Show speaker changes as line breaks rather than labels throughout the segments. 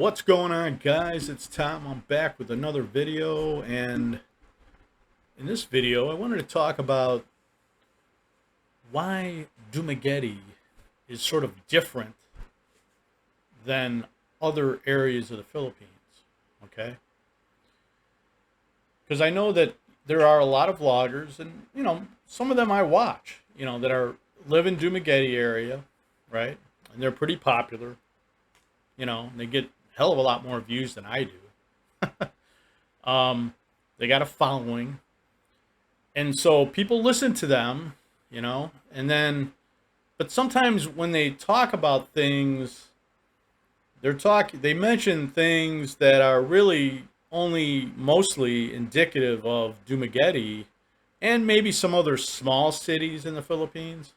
What's going on, guys? It's Tom. I'm back with another video, and in this video I wanted to talk about why Dumaguete is sort of different than other areas of the Philippines. Okay, because I know that there are a lot of vloggers, and some of them I watch, that are live in Dumaguete area, right? And they're pretty popular. And they get a hell of a lot more views than I do. They got a following, and so people listen to them, and then, but sometimes when they talk about things, they mention things that are really only mostly indicative of Dumaguete and maybe some other small cities in the Philippines.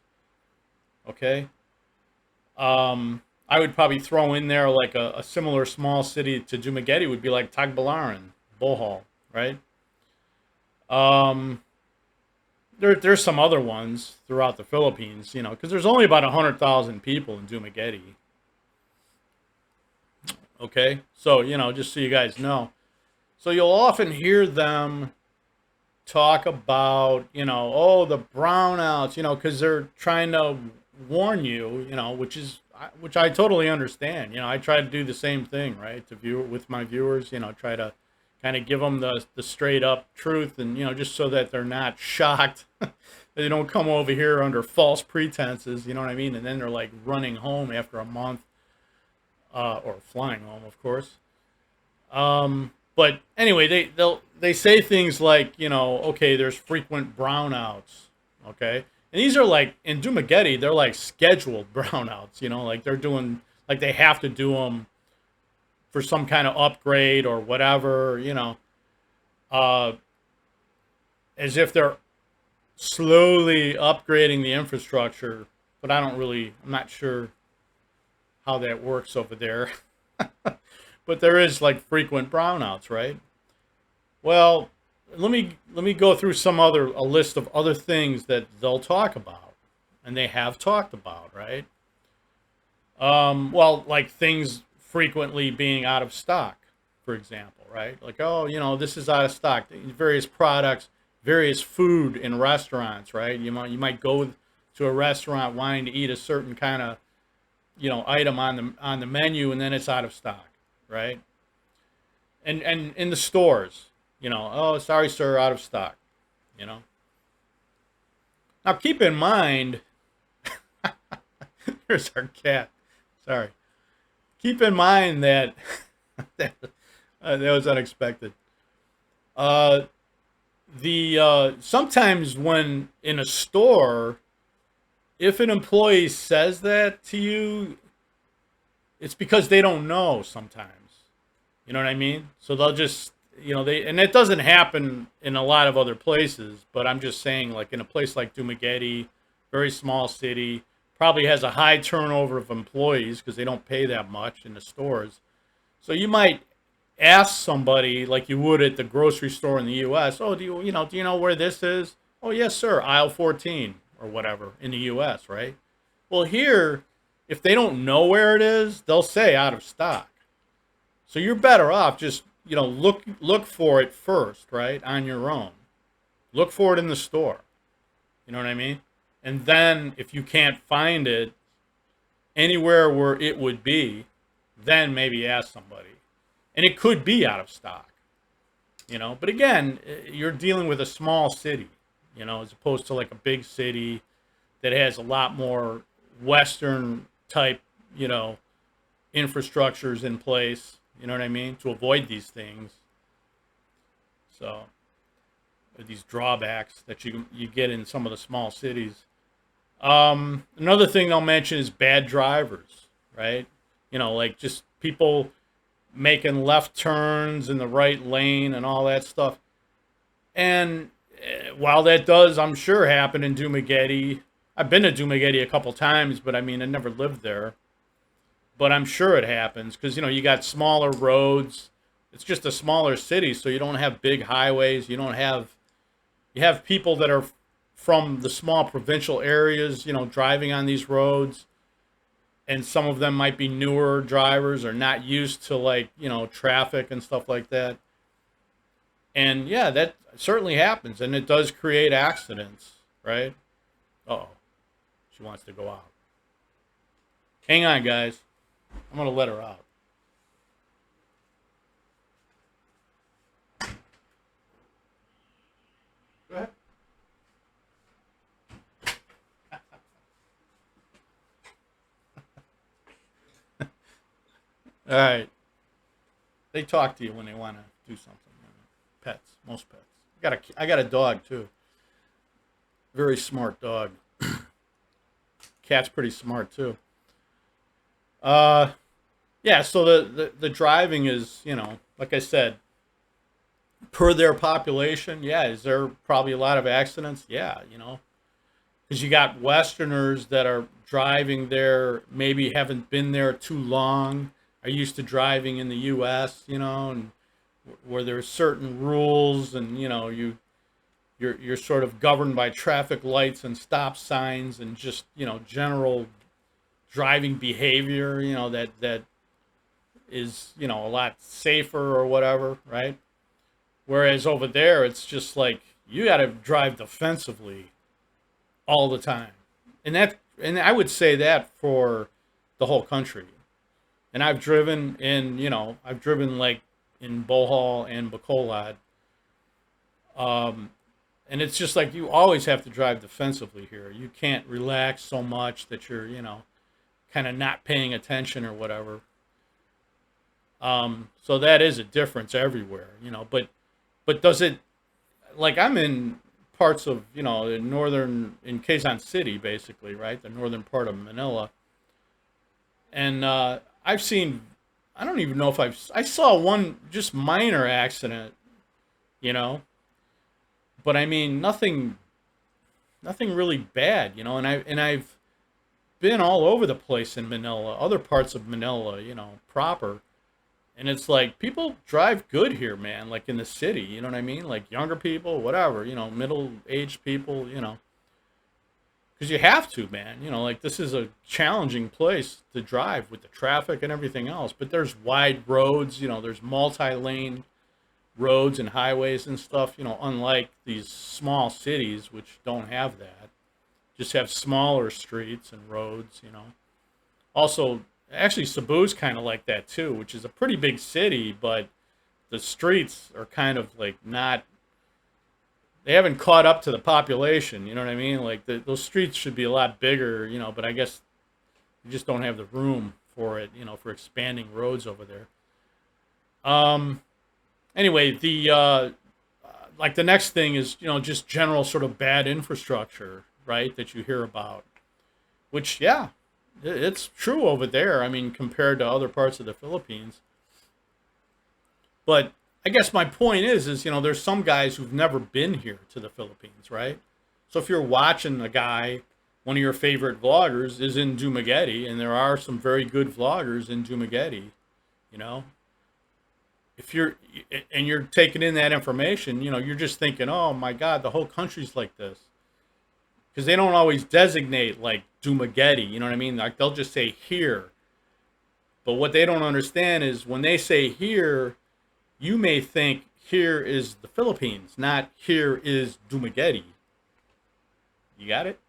Okay. I would probably throw in there like a similar small city to Dumaguete would be like Tagbilaran, Bohol, right? Um, there's some other ones throughout the Philippines, because there's only about 100,000 people in Dumaguete. Okay, so just so you guys know, so you'll often hear them talk about, oh, the brownouts, because they're trying to warn you, which I totally understand. I try to do the same thing, right? To view with my viewers, try to kind of give them the straight up truth, and just so that they're not shocked. They don't come over here under false pretenses, you know what I mean? And then they're like running home after a month, or flying home, of course. But anyway, they say things like, okay, there's frequent brownouts, okay, and these are like in Dumaguete, they're like scheduled brownouts, like they're doing, like they have to do them for some kind of upgrade or whatever, uh, as if they're slowly upgrading the infrastructure. But I'm not sure how that works over there. But there is like frequent brownouts, right? Well, let me go through a list of other things that they'll talk about, and they have talked about, right? Well, like things frequently being out of stock, for example, right? Like, oh, this is out of stock. Various products, various food in restaurants, right? You might go to a restaurant wanting to eat a certain kind of item on the menu, and then it's out of stock, right? And in the stores, oh, sorry, sir, out of stock, you know. Now keep in mind, here's our cat. Sorry. Keep in mind that that was unexpected. Uh, the sometimes when in a store, if an employee says that to you, it's because they don't know sometimes. You know what I mean? So they'll just, and it doesn't happen in a lot of other places, but I'm just saying, like in a place like Dumaguete, very small city, probably has a high turnover of employees because they don't pay that much in the stores. So you might ask somebody like you would at the grocery store in the U.S. Oh, do you know where this is? Oh, yes, sir, aisle 14 or whatever in the U.S., right? Well, here, if they don't know where it is, they'll say out of stock. So you're better off just, look for it first, right, on your own. Look for it in the store. You know what I mean? And then if you can't find it anywhere where it would be, then maybe ask somebody. And it could be out of stock, But again, you're dealing with a small city, as opposed to like a big city that has a lot more Western type, infrastructures in place. You know what I mean? To avoid these things. So, these drawbacks that you get in some of the small cities. Another thing they'll mention is bad drivers, right? Like just people making left turns in the right lane and all that stuff. And while that does, I'm sure, happen in Dumaguete, I've been to Dumaguete a couple times, but I mean, I never lived there. But I'm sure it happens because, you got smaller roads. It's just a smaller city, so you don't have big highways. You have people that are from the small provincial areas, driving on these roads. and some of them might be newer drivers or not used to, like, traffic and stuff like that. And yeah, that certainly happens, and it does create accidents, right? Uh-oh, she wants to go out. Hang on, guys. I'm gonna let her out. Go ahead. All right. They talk to you when they want to do something. Pets, most pets. I got a dog too. Very smart dog. Cat's pretty smart too. Uh, yeah. So the driving is, like I said, per their population. Yeah, is there probably a lot of accidents? Yeah, because you got Westerners that are driving there, maybe haven't been there too long, are used to driving in the U.S., and where there's certain rules, and you're sort of governed by traffic lights and stop signs and just general driving behavior, that is a lot safer or whatever, right? Whereas over there, it's just like you got to drive defensively all the time, and I would say that for the whole country. And I've driven like in Bohol and Bacolod, um, and it's just like you always have to drive defensively here. You can't relax so much that you're kind of not paying attention or whatever. So that is a difference everywhere, but does it, like, I'm in parts of in Quezon City, basically, right, the northern part of Manila, and I've seen, I don't even know if I saw one just minor accident, you know, but I mean nothing really bad, and I've been all over the place in Manila, other parts of Manila, proper. And it's like people drive good here, man, like in the city, you know what I mean? Like younger people, whatever, middle-aged people, because you have to, man. Like this is a challenging place to drive with the traffic and everything else. But there's wide roads, there's multi-lane roads and highways and stuff, unlike these small cities which don't have that. Just have smaller streets and roads. Also, actually, Cebu's kind of like that too, which is a pretty big city, but the streets are kind of like not. They haven't caught up to the population. You know what I mean? Like those streets should be a lot bigger. But I guess you just don't have the room for it. For expanding roads over there. Um. Anyway, the like the next thing is just general sort of bad infrastructure, right? That you hear about, which, yeah, it's true over there. I mean, compared to other parts of the Philippines. But I guess my point is there's some guys who've never been here to the Philippines, right? So if you're watching a guy, one of your favorite vloggers is in Dumaguete, and there are some very good vloggers in Dumaguete, you know. If you're taking in that information, you're just thinking, oh my God, the whole country's like this, because they don't always designate like Dumaguete. You know what I mean? Like they'll just say here. But what they don't understand is when they say here, you may think here is the Philippines, not here is Dumaguete. You got it?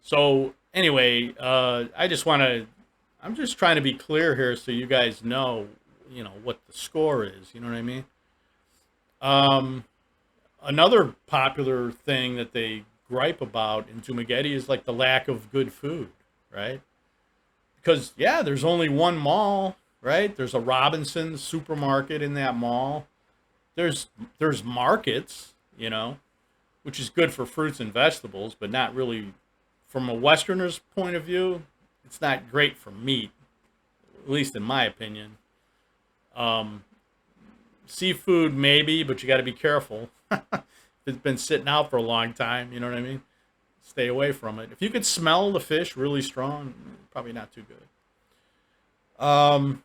So anyway, I just want to. I'm just trying to be clear here so you guys know, what the score is. You know what I mean? Um, Another popular thing that they gripe about in Dumaguete is like the lack of good food, right? Because yeah, there's only one mall, right? There's a Robinson's supermarket in that mall. There's markets, which is good for fruits and vegetables, but not really from a Westerner's point of view. It's not great for meat, at least in my opinion. Um, Seafood maybe, but you got to be careful. It's been sitting out for a long time. You know what I mean? Stay away from it. If you could smell the fish really strong, probably not too good. Um,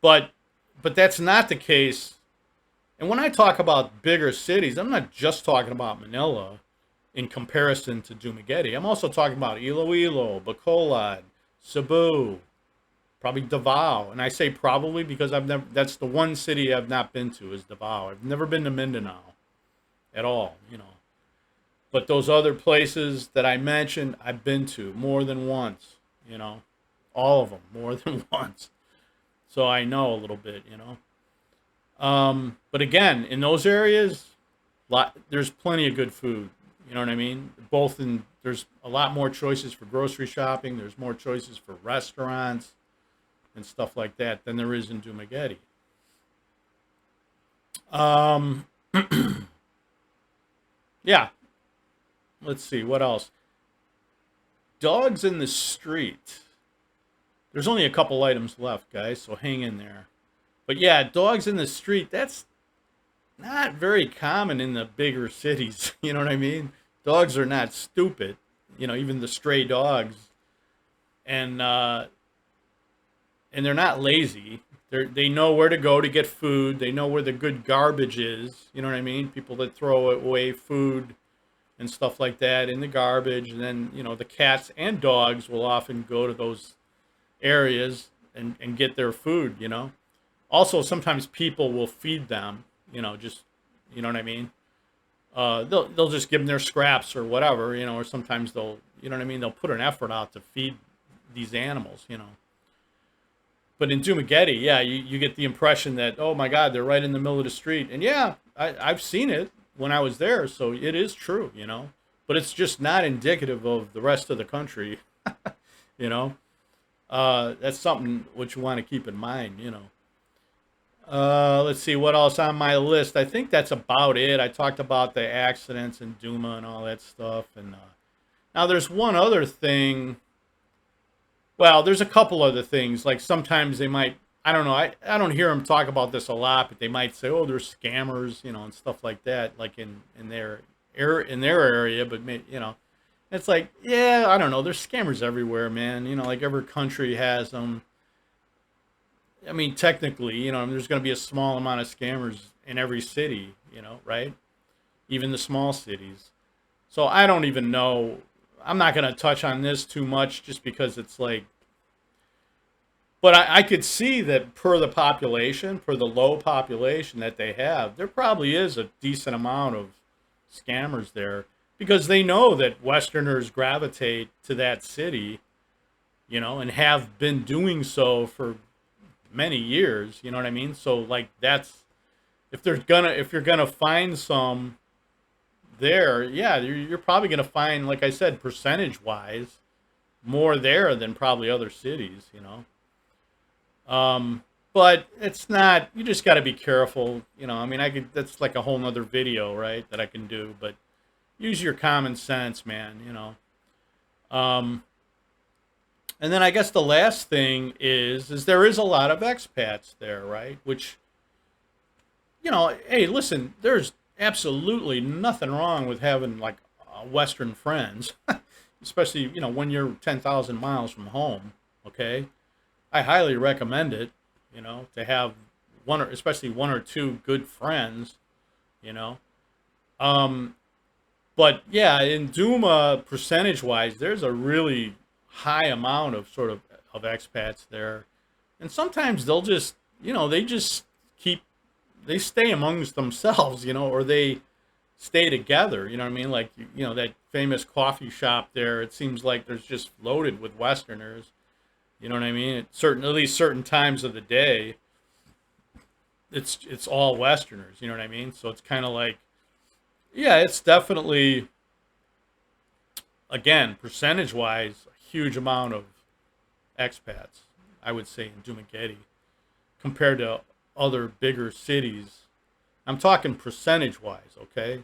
but that's not the case. And when I talk about bigger cities, I'm not just talking about Manila in comparison to Dumaguete. I'm also talking about Iloilo, Bacolod, Cebu, probably Davao. And I say probably because I've never, that's the one city I've not been to is Davao. I've never been to Mindanao at all, you know. But those other places that I mentioned, I've been to more than once, you know. All of them more than once. So I know a little bit, you know. But again, in those areas, there's plenty of good food. You know what I mean? There's a lot more choices for grocery shopping. There's more choices for restaurants and stuff like that than there is in Dumaguete. Um, yeah. Let's see what else. Dogs in the street. There's only a couple items left, guys, so hang in there. But yeah, dogs in the street. That's not very common in the bigger cities. You know what I mean? Dogs are not stupid. You know, even the stray dogs, and and they're not lazy. They know where to go to get food. They know where the good garbage is. You know what I mean? People that throw away food and stuff like that in the garbage, and then you know the cats and dogs will often go to those areas and get their food. You know. Also, sometimes people will feed them. You know, just you know what I mean. They'll just give them their scraps or whatever, you know, or sometimes they'll, you know what I mean, they'll put an effort out to feed these animals, you know. But in Dumaguete, yeah, you get the impression that, oh my God, they're right in the middle of the street. And yeah, I've seen it when I was there, so it is true, you know. But it's just not indicative of the rest of the country, you know. That's something which you want to keep in mind, you know. Let's see what else on my list. I think that's about it. I talked about the accidents in Duma and all that stuff. And now there's one other thing. Well, there's a couple other things. Like sometimes they might, I don't know, I don't hear them talk about this a lot, but they might say, oh, they're scammers, you know, and stuff like that, like in their area. But you know, it's like, yeah, I don't know. There's scammers everywhere, man. You know, like every country has them. I mean, technically, you know, there's going to be a small amount of scammers in every city, you know, right? Even the small cities. So I don't even know. I'm not going to touch on this too much just because it's like, but I could see that per the population, per the low population that they have, there probably is a decent amount of scammers there because they know that Westerners gravitate to that city, you know, and have been doing so for many years, you know what I mean? So like that's if you're gonna find some there, yeah, you're probably gonna find, like I said, percentage wise, more there than probably other cities, you know. But it's not. You just got to be careful, you know. I mean, I could. That's like a whole nother video, right? That I can do, but use your common sense, man. You know. Um, And then I guess the last thing is there is a lot of expats there, right? Which, you know, hey, listen, there's absolutely nothing wrong with having like Western friends, especially, you know, when you're 10,000 miles from home, okay? I highly recommend it, you know, to have one or especially one or two good friends, you know. Um, but yeah, in Duma, percentage wise, there's a really high amount of of expats there, and sometimes they'll just you know they just keep they stay amongst themselves, you know, or they stay together. You know what I mean? Like you know that famous coffee shop there. It seems like there's just loaded with Westerners. You know what I mean? At least certain times of the day, it's all Westerners. You know what I mean? So it's kind of like yeah, it's definitely again percentage wise a huge amount of expats, I would say, in Dumaguete compared to other bigger cities. I'm talking percentage wise, okay?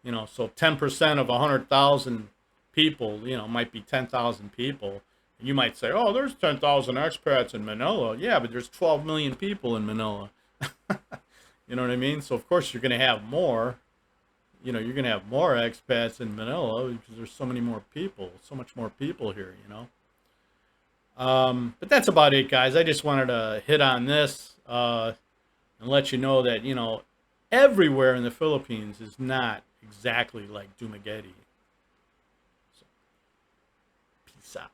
You know, so 10% of 100,000 people, you know, might be 10,000 people. And you might say, oh, there's 10,000 expats in Manila. Yeah, but there's 12 million people in Manila. You know what I mean? So, of course, you're going to have more. You know, you're going to have more expats in Manila because there's so many more people, so much more people here, you know? But that's about it, guys. I just wanted to hit on this and let you know that, you know, everywhere in the Philippines is not exactly like Dumaguete. So, peace out.